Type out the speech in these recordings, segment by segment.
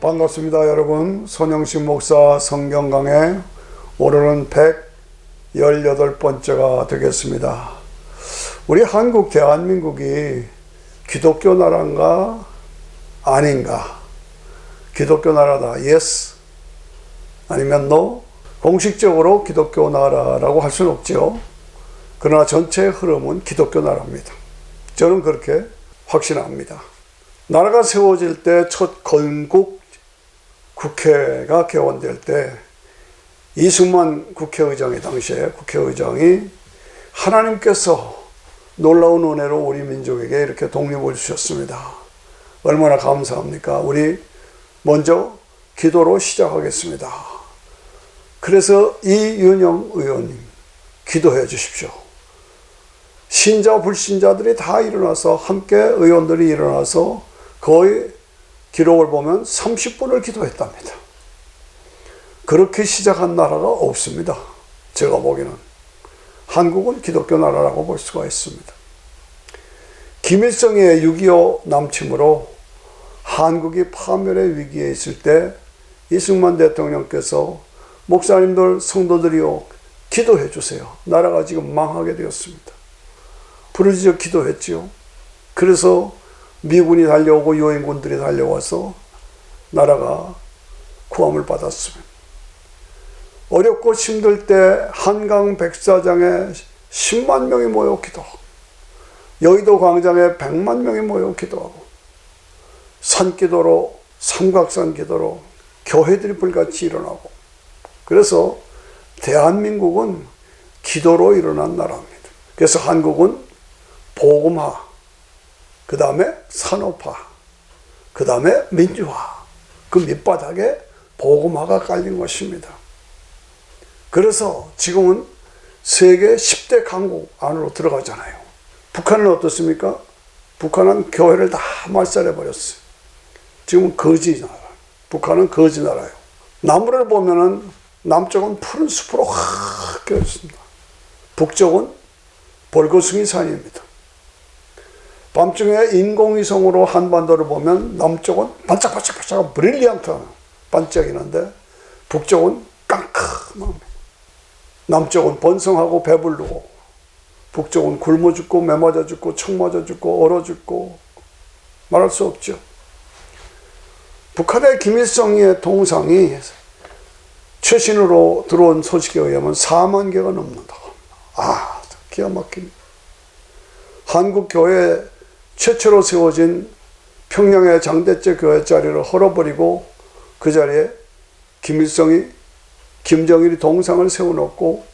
반갑습니다. 여러분, 손영식 목사 성경 강해 오늘은 118번째가 되겠습니다. 우리 한국 대한민국이 기독교 나라인가 아닌가? 기독교 나라다 yes 아니면 no? 공식적으로 기독교 나라라고 할 수는 없죠. 그러나 전체의 흐름은 기독교 나라입니다. 저는 그렇게 확신합니다. 나라가 세워질 때 첫 건국 국회가 개원될 때 이승만 국회의장이 당시에 국회의장이 하나님께서 놀라운 은혜로 우리 민족에게 이렇게 독립을 주셨습니다. 얼마나 감사합니까? 우리 먼저 기도로 시작하겠습니다. 그래서 이윤영 의원님 기도해 주십시오. 신자 불신자들이 다 일어나서 함께 의원들이 일어나서 거의 기록을 보면 30분을 기도했답니다. 그렇게 시작한 나라가 없습니다. 제가 보기에는 한국은 기독교 나라라고 볼 수가 있습니다. 김일성의 6.25 남침으로 한국이 파멸의 위기에 있을 때 이승만 대통령께서 목사님들 성도들이요 기도해 주세요. 나라가 지금 망하게 되었습니다. 부르짖어 기도했지요. 그래서 미군이 달려오고 유엔군들이 달려와서 나라가 구함을 받았습니다. 어렵고 힘들 때 한강 백사장에 10만 명이 모여 기도하고 여의도 광장에 100만 명이 모여 기도하고 산기도로 삼각산 기도로 교회들이 불같이 일어나고 그래서 대한민국은 기도로 일어난 나라입니다. 그래서 한국은 복음화, 그 다음에 산업화, 그 다음에 민주화, 그 밑바닥에 복음화가 깔린 것입니다. 그래서 지금은 세계 10대 강국 안으로 들어가잖아요. 북한은 어떻습니까? 북한은 교회를 다 말살해버렸어요. 지금은 거지 나라. 북한은 거지 나라예요. 나무를 보면은 남쪽은 푸른 숲으로 확 껴있습니다. 북쪽은 벌거숭이 산입니다. 밤중에 인공위성으로 한반도를 보면 남쪽은 반짝반짝반짝 브릴리언트한 반짝이는데 북쪽은 깜깜합니다. 남쪽은 번성하고 배부르고 북쪽은 굶어 죽고 매맞아 죽고 총 맞아 죽고 얼어 죽고 말할 수 없죠. 북한의 김일성의 동상이 최신으로 들어온 소식에 의하면 4만 개가 넘는다. 기가 막힙니다. 한국 교회 최초로 세워진 평양의 장대째 교회 자리를 헐어버리고 그 자리에 김일성이 김정일이 동상을 세워놓고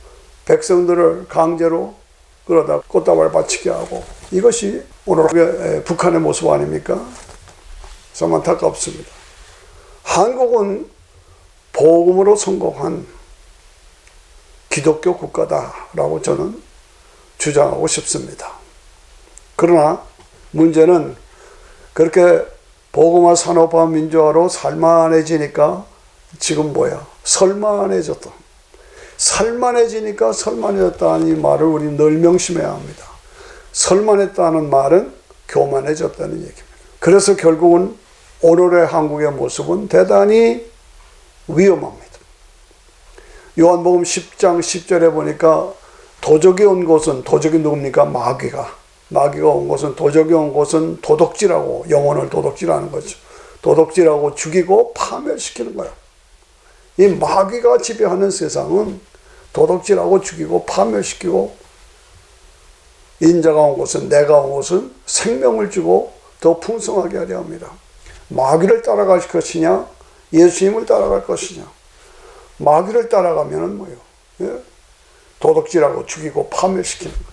백성들을 강제로 끌어다 꽃다발 바치게 하고 이것이 오늘 북한의 모습 아닙니까? 참 안타깝습니다. 한국은 복음으로 성공한 기독교 국가다라고 저는 주장하고 싶습니다. 그러나 문제는 그렇게 복음화 산업화 민주화로 살만해지니까 지금 설만해졌다. 살만해지니까 설만해졌다는 이 말을 우리 늘 명심해야 합니다. 설만했다는 말은 교만해졌다는 얘기입니다. 그래서 결국은 오늘의 한국의 모습은 대단히 위험합니다. 요한복음 10장 10절에 보니까 도적이 온 곳은 도적이 누굽니까? 마귀가 온 곳은 도적이 온 곳은 도둑질하고 영혼을 도둑질하는 거죠. 도둑질하고 죽이고 파멸시키는 거예요. 이 마귀가 지배하는 세상은 도둑질하고 죽이고 파멸시키고 인자가 온 곳은 내가 온 곳은 생명을 주고 더 풍성하게 하려 합니다. 마귀를 따라갈 것이냐 예수님을 따라갈 것이냐. 마귀를 따라가면은 뭐예요? 도둑질하고 죽이고 파멸시키는 거예요.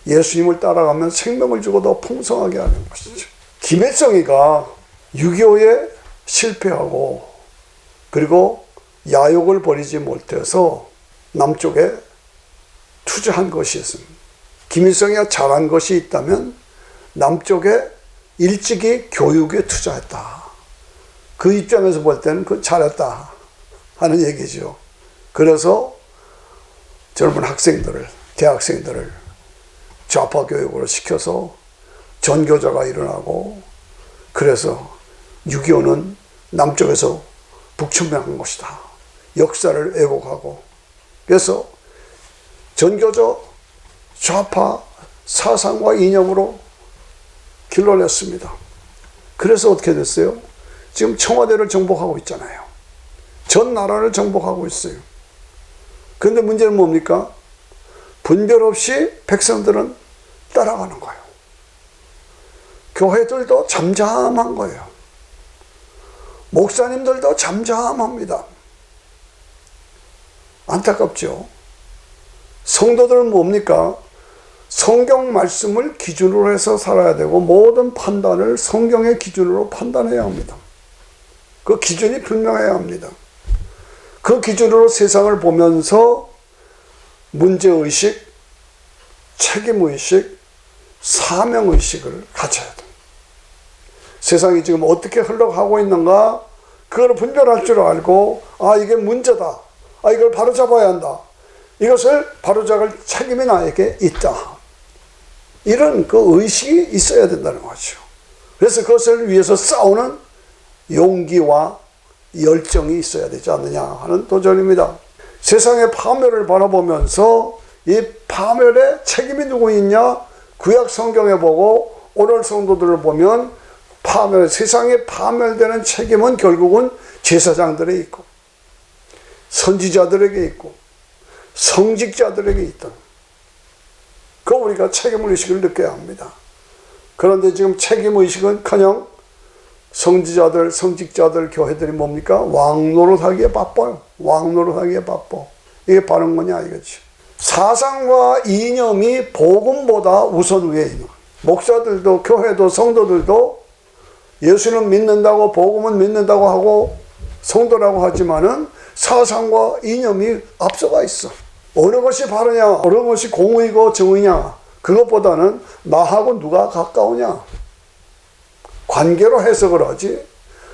예수님을 따라가면 생명을 주고 더 풍성하게 하는 것이죠. 김일성이가 6.25에 실패하고 그리고 야욕을 버리지 못해서 남쪽에 투자한 것이 있습니다. 김일성이가 잘한 것이 있다면 남쪽에 일찍이 교육에 투자했다. 그 입장에서 볼 때는 그 잘했다 하는 얘기죠. 그래서 젊은 학생들을, 대학생들을 좌파 교육으로 시켜서 전교조가 일어나고 그래서 6.25는 남쪽에서 북침을 한 것이다. 역사를 왜곡하고, 그래서 전교조 좌파 사상과 이념으로 길러냈습니다. 그래서 어떻게 됐어요? 지금 청와대를 정복하고 있잖아요. 전 나라를 정복하고 있어요. 그런데 문제는 뭡니까? 분별 없이 백성들은 따라가는 거예요. 교회들도 잠잠한 거예요. 목사님들도 잠잠합니다. 안타깝죠. 성도들은 뭡니까? 성경 말씀을 기준으로 해서 살아야 되고 모든 판단을 성경의 기준으로 판단해야 합니다. 그 기준이 분명해야 합니다. 그 기준으로 세상을 보면서 문제의식, 책임의식, 사명의식을 가져야 돼요. 세상이 지금 어떻게 흘러가고 있는가, 그걸 분별할 줄 알고, 아, 이게 문제다. 아, 이걸 바로잡아야 한다. 이것을 바로잡을 책임이 나에게 있다. 이런 그 의식이 있어야 된다는 거죠. 그래서 그것을 위해서 싸우는 용기와 열정이 있어야 되지 않느냐 하는 도전입니다. 세상의 파멸을 바라보면서 이 파멸의 책임이 누구 있냐? 구약 성경에 보고 오늘 성도들을 보면 세상에 파멸되는 책임은 결국은 제사장들에 있고 선지자들에게 있고 성직자들에게 있다. 그 우리가 책임의식을 느껴야 합니다. 그런데 지금 책임의식은커녕 성지자들, 성직자들, 교회들이 뭡니까? 왕노릇하기에 바빠요. 왕노릇하기에 바빠. 이게 바른 거냐 이거지. 사상과 이념이 복음보다 우선 위에 있는 거예요. 목사들도 교회도 성도들도 예수는 믿는다고 복음은 믿는다고 하고 성도라고 하지만은 사상과 이념이 앞서가 있어. 어느 것이 바르냐, 어느 것이 공의고 정의냐, 그것보다는 나하고 누가 가까우냐, 관계로 해석을 하지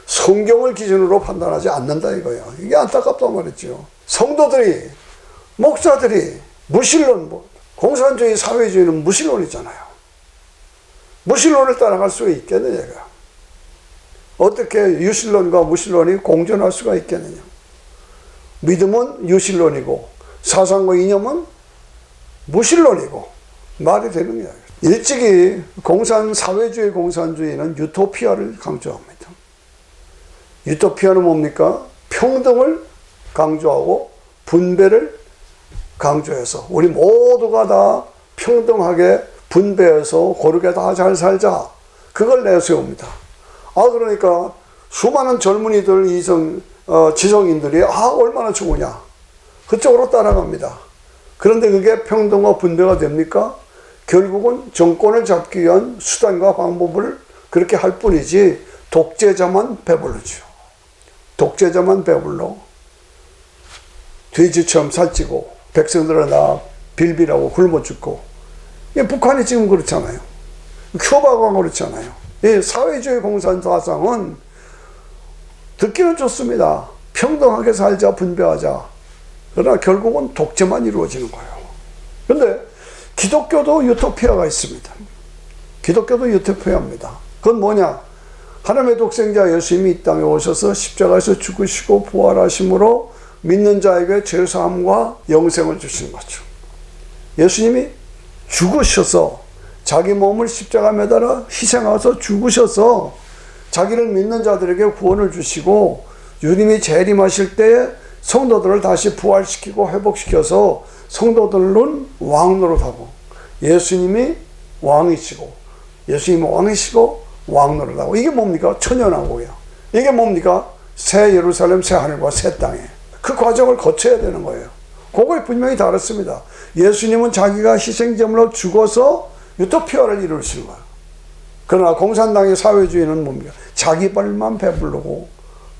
성경을 기준으로 판단하지 않는다 이거예요. 이게 안타깝단 말이죠. 성도들이, 목사들이 무신론, 공산주의 사회주의는 무신론이잖아요. 무신론을 따라갈 수가 있겠느냐. 어떻게 유신론과 무신론이 공존할 수가 있겠느냐. 믿음은 유신론이고 사상과 이념은 무신론이고 말이 되는 거예요. 일찍이 사회주의 공산주의는 유토피아를 강조합니다. 유토피아는 뭡니까? 평등을 강조하고 분배를 강조해서 우리 모두가 다 평등하게 분배해서 고르게 다 잘 살자. 그걸 내세웁니다. 그러니까 수많은 젊은이들, 지성인들이 얼마나 좋으냐. 그쪽으로 따라갑니다. 그런데 그게 평등과 분배가 됩니까? 결국은 정권을 잡기 위한 수단과 방법을 그렇게 할 뿐이지 독재자만 배불르죠. 독재자만 배불러 돼지처럼 살찌고 백성들은 다 빌빌하고 굶어 죽고. 북한이 지금 그렇잖아요. 큐바가 그렇잖아요. 이 사회주의 공산사상은 듣기는 좋습니다. 평등하게 살자, 분배하자. 그러나 결국은 독재만 이루어지는 거예요. 그런데 기독교도 유토피아가 있습니다. 기독교도 유토피아입니다. 그건 뭐냐? 하나님의 독생자 예수님이 이 땅에 오셔서 십자가에서 죽으시고 부활하심으로 믿는 자에게 죄사함과 영생을 주시는 거죠. 예수님이 죽으셔서 자기 몸을 십자가 매달아 희생하셔서 죽으셔서 자기를 믿는 자들에게 구원을 주시고 주님이 재림하실 때에 성도들을 다시 부활시키고 회복시켜서 성도들은 왕노릇하고 예수님이 왕이시고 예수님이 왕이시고 왕노릇하고. 이게 뭡니까? 천연왕국이야. 이게 뭡니까? 새 예루살렘, 새 하늘과 새 땅에 그 과정을 거쳐야 되는 거예요. 그거에 분명히 다릅니다. 예수님은 자기가 희생제물로 죽어서 유토피아를 이루시는 거예요. 그러나 공산당의 사회주의는 뭡니까? 자기 발만 배부르고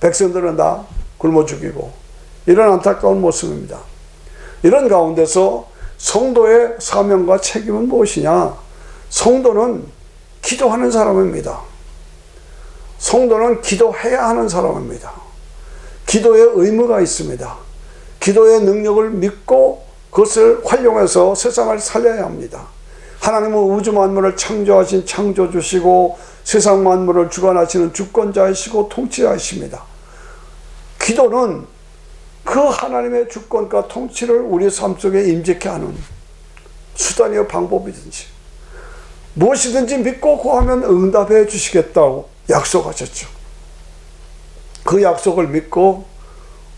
백성들은 다 굶어 죽이고, 이런 안타까운 모습입니다. 이런 가운데서 성도의 사명과 책임은 무엇이냐? 성도는 기도하는 사람입니다. 성도는 기도해야 하는 사람입니다. 기도의 의무가 있습니다. 기도의 능력을 믿고 그것을 활용해서 세상을 살려야 합니다. 하나님은 우주 만물을 창조하신 창조주시고 세상 만물을 주관하시는 주권자이시고 통치자이십니다. 기도는 그 하나님의 주권과 통치를 우리 삶 속에 임재케 하는 수단이요 방법이든지 무엇이든지 믿고 구하면 응답해 주시겠다고 약속하셨죠. 그 약속을 믿고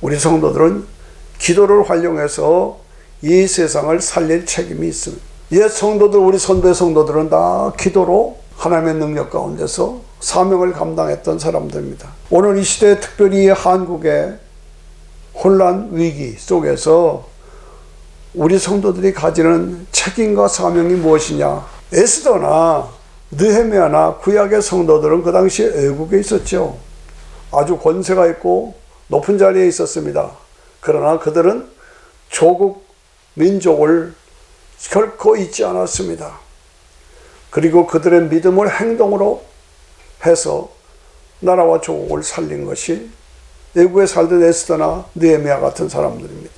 우리 성도들은 기도를 활용해서 이 세상을 살릴 책임이 있습니다. 옛 성도들, 우리 선배 성도들은 다 기도로 하나님의 능력 가운데서 사명을 감당했던 사람들입니다. 오늘 이 시대에 특별히 한국의 혼란 위기 속에서 우리 성도들이 가지는 책임과 사명이 무엇이냐? 에스더나 느헤미야나 구약의 성도들은 그 당시 애국에 있었죠. 아주 권세가 있고 높은 자리에 있었습니다. 그러나 그들은 조국 민족을 결코 잊지 않았습니다. 그리고 그들의 믿음을 행동으로 해서 나라와 조국을 살린 것이 애국에 살던 에스더나 느헤미야 같은 사람들입니다.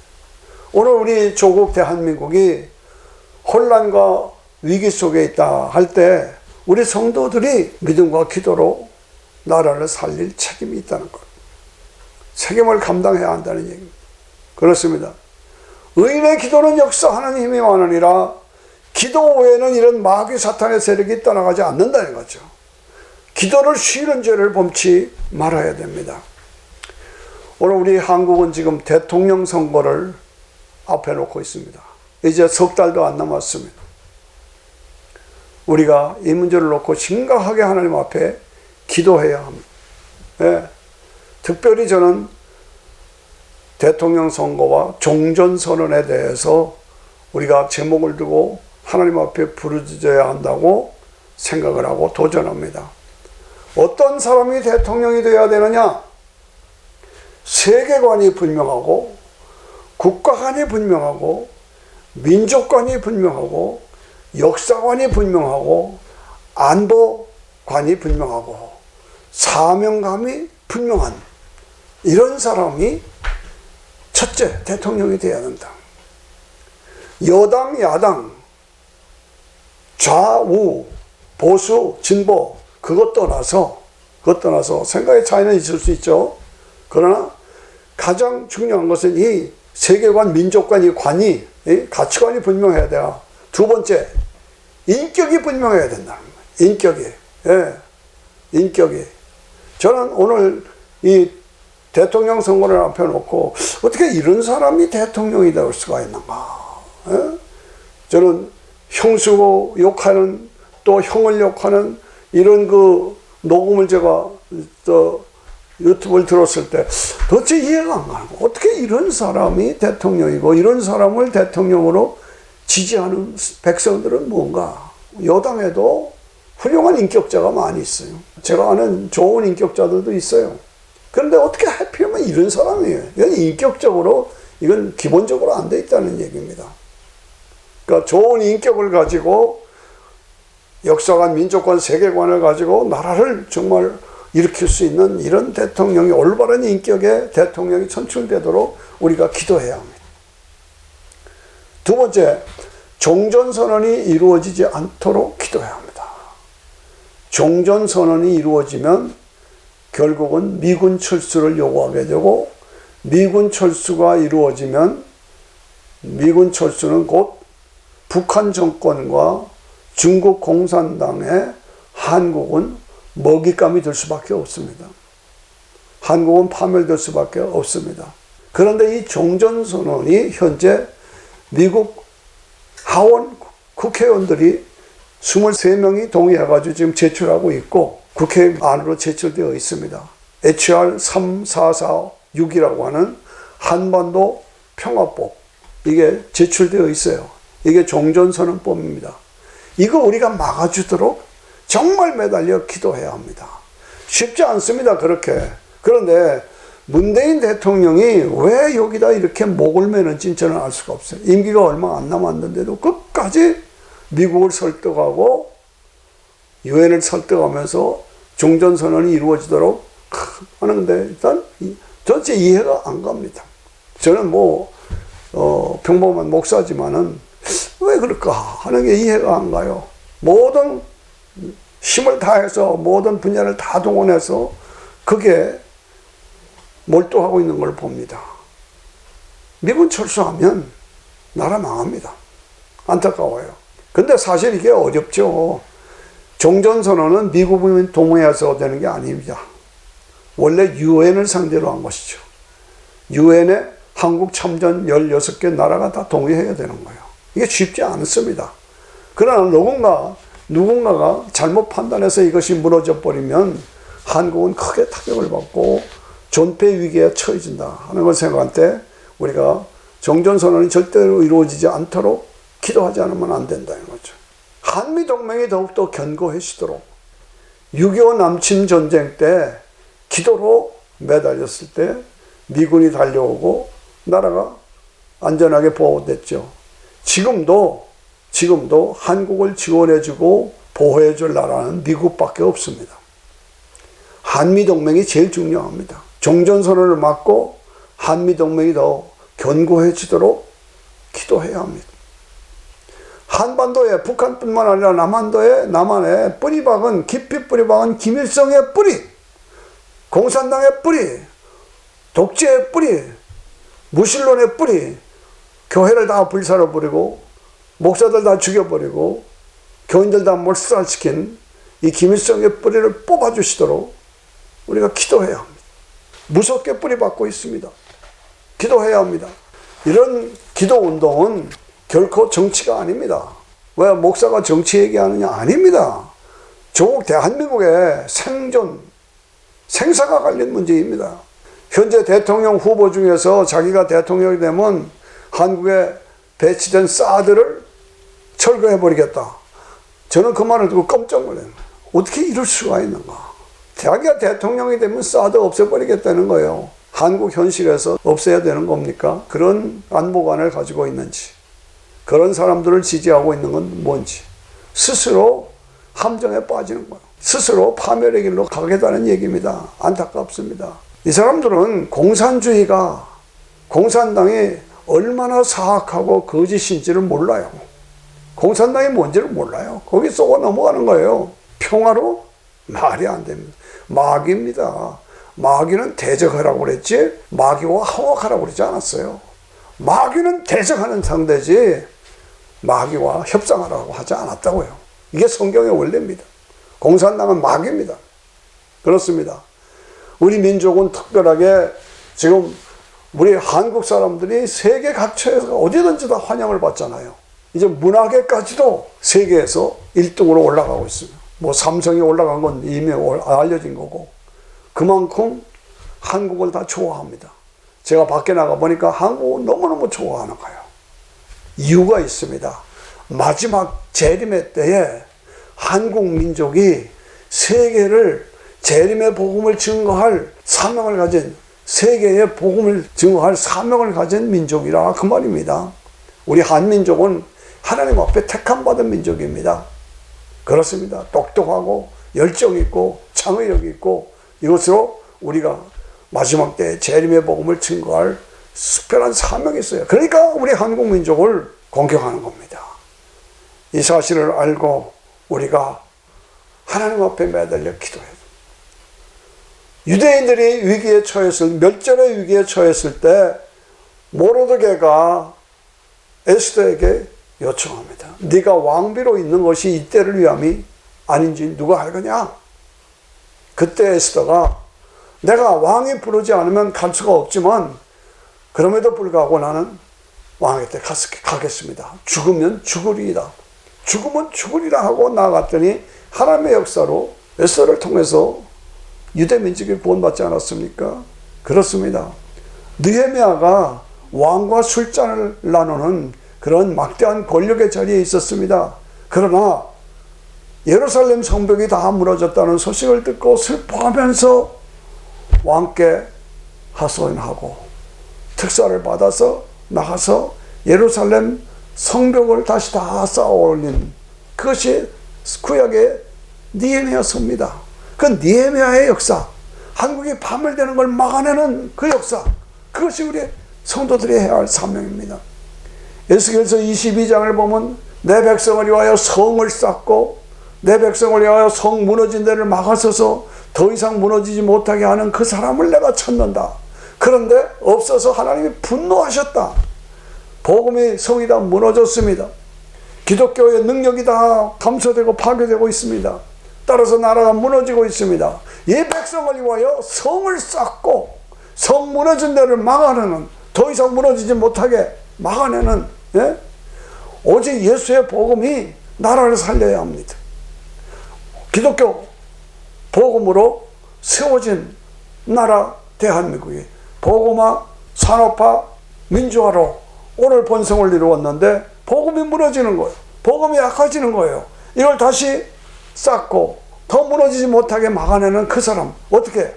오늘 우리 조국 대한민국이 혼란과 위기 속에 있다 할 때 우리 성도들이 믿음과 기도로 나라를 살릴 책임이 있다는 것. 책임을 감당해야 한다는 얘기입니다. 그렇습니다. 의인의 기도는 역사하는 힘이 많으니라. 기도 외에는 이런 마귀 사탄의 세력이 떠나가지 않는다는 거죠. 기도를 쉬는 죄를 범치 말아야 됩니다. 오늘 우리 한국은 지금 대통령 선거를 앞에 놓고 있습니다. 이제 석 달도 안 남았습니다. 우리가 이 문제를 놓고 심각하게 하나님 앞에 기도해야 합니다. 네. 특별히 저는 대통령 선거와 종전선언에 대해서 우리가 제목을 두고 하나님 앞에 부르짖어야 한다고 생각을 하고 도전합니다. 어떤 사람이 대통령이 되어야 되느냐? 세계관이 분명하고 국가관이 분명하고 민족관이 분명하고 역사관이 분명하고 안보관이 분명하고 사명감이 분명한 이런 사람이 첫째 대통령이 되어야 한다. 여당, 야당, 좌우, 보수, 진보 그것 떠나서 생각의 차이는 있을 수 있죠. 그러나 가장 중요한 것은 이 세계관, 민족관, 이 관이, 이 가치관이 분명해야 돼요. 두 번째, 인격이 분명해야 된다는 거예요. 인격이. 예. 인격이. 저는 오늘 이 대통령 선거를 앞에 놓고 어떻게 이런 사람이 대통령이 될 수가 있는가. 예? 저는 형수 욕하는 또 형을 욕하는 이런 그 녹음을 제가 유튜브를 들었을 때 도대체 이해가 안 가는 거예요. 어떻게 이런 사람이 대통령이고 이런 사람을 대통령으로 지지하는 백성들은 뭔가. 여당에도 훌륭한 인격자가 많이 있어요. 제가 아는 좋은 인격자들도 있어요. 그런데 어떻게 하필이면 이런 사람이에요. 이건 인격적으로 이건 기본적으로 안 돼 있다는 얘기입니다. 그러니까 좋은 인격을 가지고 역사관, 민족관, 세계관을 가지고 나라를 정말 일으킬 수 있는 이런 대통령이 올바른 인격의 대통령이 선출되도록 우리가 기도해야 합니다. 두 번째, 종전선언이 이루어지지 않도록 기도해야 합니다. 종전선언이 이루어지면 결국은 미군 철수를 요구하게 되고 미군 철수가 이루어지면 미군 철수는 곧 북한 정권과 중국 공산당의 한국은 먹잇감이 될 수밖에 없습니다. 한국은 파멸될 수밖에 없습니다. 그런데 이 종전선언이 현재 미국 하원 국회의원들이 23명이 동의해가지고 지금 제출하고 있고 국회 안으로 제출되어 있습니다. HR 3446이라고 하는 한반도 평화법 이게 제출되어 있어요. 이게 종전선언법입니다. 이거 우리가 막아주도록 정말 매달려 기도해야 합니다. 쉽지 않습니다. 그렇게. 그런데 문재인 대통령이 왜 여기다 이렇게 목을 매는지 저는 알 수가 없어요. 임기가 얼마 안 남았는데도 끝까지 미국을 설득하고 유엔을 설득하면서 종전선언이 이루어지도록 하는데 일단 전체 이해가 안 갑니다. 저는 평범한 목사지만은 왜 그럴까 하는 게 이해가 안 가요. 모든 힘을 다해서 모든 분야를 다 동원해서 그게 몰두하고 있는 걸 봅니다. 미군 철수하면 나라 망합니다. 안타까워요. 근데 사실 이게 어렵죠. 종전선언은 미국이 동의해서 되는 게 아닙니다. 원래 유엔을 상대로 한 것이죠. 유엔에 한국 참전 16개 나라가 다 동의해야 되는 거예요. 이게 쉽지 않습니다. 그러나 누군가가 잘못 판단해서 이것이 무너져 버리면 한국은 크게 타격을 받고 존폐 위기에 처해진다 하는 걸 생각할 때 우리가 종전선언이 절대로 이루어지지 않도록 기도하지 않으면 안 된다는 거죠. 한미동맹이 더욱더 견고해지도록 6.25 남침 전쟁 때 기도로 매달렸을 때 미군이 달려오고 나라가 안전하게 보호됐죠. 지금도 한국을 지원해주고 보호해줄 나라는 미국밖에 없습니다. 한미동맹이 제일 중요합니다. 종전선언을 막고 한미동맹이 더 견고해지도록 기도해야 합니다. 한반도에 북한뿐만 아니라 남한에 깊이 뿌리 박은 김일성의 뿌리, 공산당의 뿌리, 독재의 뿌리, 무신론의 뿌리, 교회를 다 불살라버리고 목사들 다 죽여버리고 교인들 다 몰살시킨 이 김일성의 뿌리를 뽑아주시도록 우리가 기도해야 합니다. 무섭게 뿌리 박고 있습니다. 기도해야 합니다. 이런 기도 운동은 결코 정치가 아닙니다. 왜 목사가 정치 얘기하느냐? 아닙니다. 조국 대한민국의 생사가 걸린 문제입니다. 현재 대통령 후보 중에서 자기가 대통령이 되면 한국에 배치된 사드를 철거해버리겠다. 저는 그 말을 듣고 깜짝 놀랐어요. 어떻게 이럴 수가 있는가? 자기가 대통령이 되면 사드 없애버리겠다는 거예요. 한국 현실에서 없애야 되는 겁니까? 그런 안보관을 가지고 있는지, 그런 사람들을 지지하고 있는 건 뭔지, 스스로 함정에 빠지는 거예요. 스스로 파멸의 길로 가겠다는 얘기입니다. 안타깝습니다. 이 사람들은 공산당이 얼마나 사악하고 거짓인지를 몰라요. 공산당이 뭔지를 몰라요. 거기 쏘고 넘어가는 거예요. 평화로? 말이 안 됩니다. 마귀입니다. 마귀는 대적하라고 그랬지 마귀와 화목하라고 그러지 않았어요. 마귀는 대적하는 상대지 마귀와 협상하라고 하지 않았다고요. 이게 성경의 원리입니다. 공산당은 마귀입니다. 그렇습니다. 우리 민족은 특별하게 지금 우리 한국 사람들이 세계 각처에서 어디든지 다 환영을 받잖아요. 이제 문화계까지도 세계에서 1등으로 올라가고 있습니다. 뭐 삼성이 올라간 건 이미 알려진 거고, 그만큼 한국을 다 좋아합니다. 제가 밖에 나가 보니까 한국을 너무너무 좋아하는 거예요. 이유가 있습니다. 마지막 재림의 때에 한국 민족이 세계를 재림의 복음을 증거할 사명을 가진, 세계의 복음을 증거할 사명을 가진 민족이라 그 말입니다. 우리 한민족은 하나님 앞에 택함받은 민족입니다. 그렇습니다. 똑똑하고 열정 있고 창의력 있고 이것으로 우리가 마지막 때 재림의 복음을 증거할 특별한 사명이 있어요. 그러니까 우리 한국 민족을 공경하는 겁니다. 이 사실을 알고 우리가 하나님 앞에 매달려 기도해요. 유대인들이 멸절의 위기에 처했을 때 모르드게가 에스더에게 요청합니다. 네가 왕비로 있는 것이 이때를 위함이 아닌지 누가 알거냐? 그때 에스더가 내가 왕이 부르지 않으면 갈 수가 없지만 그럼에도 불구하고 나는 왕의 때 가겠습니다. 죽으면 죽으리이다. 죽으면 죽으리라 하고 나아갔더니 하나님의 역사로 에스더를 통해서 유대 민족이 구원받지 않았습니까? 그렇습니다. 느헤미야가 왕과 술잔을 나누는 그런 막대한 권력의 자리에 있었습니다. 그러나 예루살렘 성벽이 다 무너졌다는 소식을 듣고 슬퍼하면서 왕께 하소연하고 특사를 받아서 나가서 예루살렘 성벽을 다시 다 쌓아 올린 그것이 구약의 느헤미야서입니다. 그 느헤미야의 역사, 한국이 파멸되는 걸 막아내는 그 역사, 그것이 우리 성도들이 해야 할 사명입니다. 에스겔서 22장을 보면 내 백성을 위하여 성을 쌓고 내 백성을 위하여 성 무너진 데를 막아서서 더 이상 무너지지 못하게 하는 그 사람을 내가 찾는다. 그런데 없어서 하나님이 분노하셨다. 복음의 성이 다 무너졌습니다. 기독교의 능력이 다 감소되고 파괴되고 있습니다. 따라서 나라가 무너지고 있습니다. 이 백성을 위하여 성을 쌓고 성 무너진 데를 막아내는, 더 이상 무너지지 못하게 막아내는, 예? 오직 예수의 복음이 나라를 살려야 합니다. 기독교 복음으로 세워진 나라 대한민국이 복음화, 산업화, 민주화로 오늘 번성을 이루었는데 복음이 무너지는 거예요. 복음이 약해지는 거예요. 이걸 다시 쌓고 더 무너지지 못하게 막아내는 그 사람, 어떻게?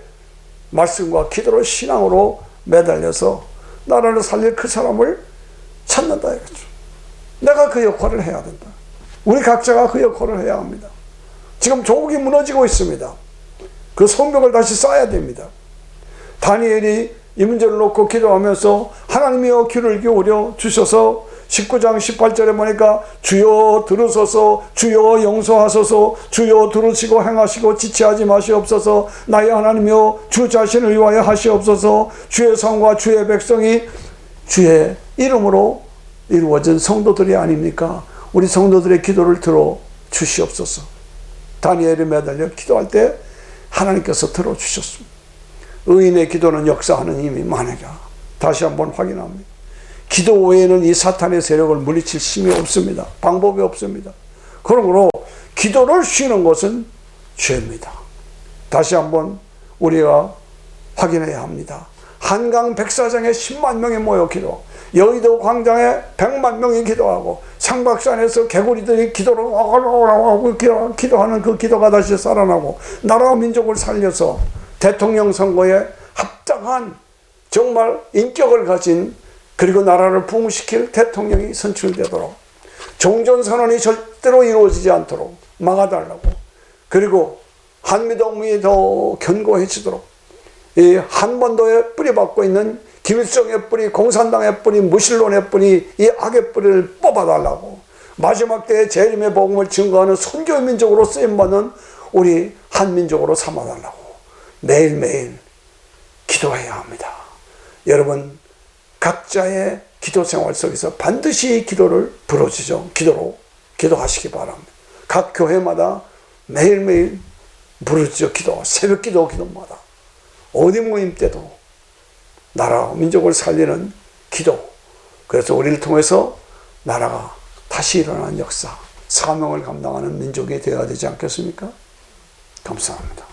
말씀과 기도로 신앙으로 매달려서 나라를 살릴 그 사람을 찾는다 이거죠. 내가 그 역할을 해야 된다. 우리 각자가 그 역할을 해야 합니다. 지금 조국이 무너지고 있습니다. 그 성벽을 다시 쌓아야 됩니다. 다니엘이 이 문제를 놓고 기도하면서 하나님이여 귀를 기울여 주셔서 19장 18절에 보니까 주여 들으소서, 주여 용서하소서, 주여 들으시고 행하시고 지체하지 마시옵소서, 나의 하나님이여 주 자신을 위하여 하시옵소서, 주의 성과 주의 백성이 주의 이름으로 이루어진 성도들이 아닙니까? 우리 성도들의 기도를 들어 주시옵소서. 다니엘이 매달려 기도할 때 하나님께서 들어주셨습니다. 의인의 기도는 역사하는 힘이 많으니까 다시 한번 확인합니다. 기도 외에는 이 사탄의 세력을 물리칠 힘이 없습니다. 방법이 없습니다. 그러므로 기도를 쉬는 것은 죄입니다. 다시 한번 우리가 확인해야 합니다. 한강 백사장에 10만 명이 모여 기도, 여의도 광장에 100만 명이 기도하고, 상박산에서 개구리들이 기도를 하고 기도하는 그 기도가 다시 살아나고, 나라와 민족을 살려서 대통령 선거에 합당한 정말 인격을 가진, 그리고 나라를 부흥시킬 대통령이 선출되도록, 종전선언이 절대로 이루어지지 않도록 막아달라고, 그리고 한미동맹이 더 견고해지도록, 이 한반도에 뿌리박고 있는 김일성의 뿌리, 공산당의 뿌리, 무신론의 뿌리, 이 악의 뿌리를 뽑아달라고, 마지막 때에 재림의 복음을 증거하는 선교의 민족으로 쓰임받는 우리 한민족으로 삼아달라고 매일매일 기도해야 합니다. 여러분, 각자의 기도 생활 속에서 반드시 기도를 부르짖어 기도로 기도하시기 바랍니다. 각 교회마다 매일매일 부르짖어 기도, 새벽 기도마다 어디 모임 때도 나라 민족을 살리는 기도, 그래서 우리를 통해서 나라가 다시 일어나는 역사, 사명을 감당하는 민족이 되어야 되지 않겠습니까? 감사합니다.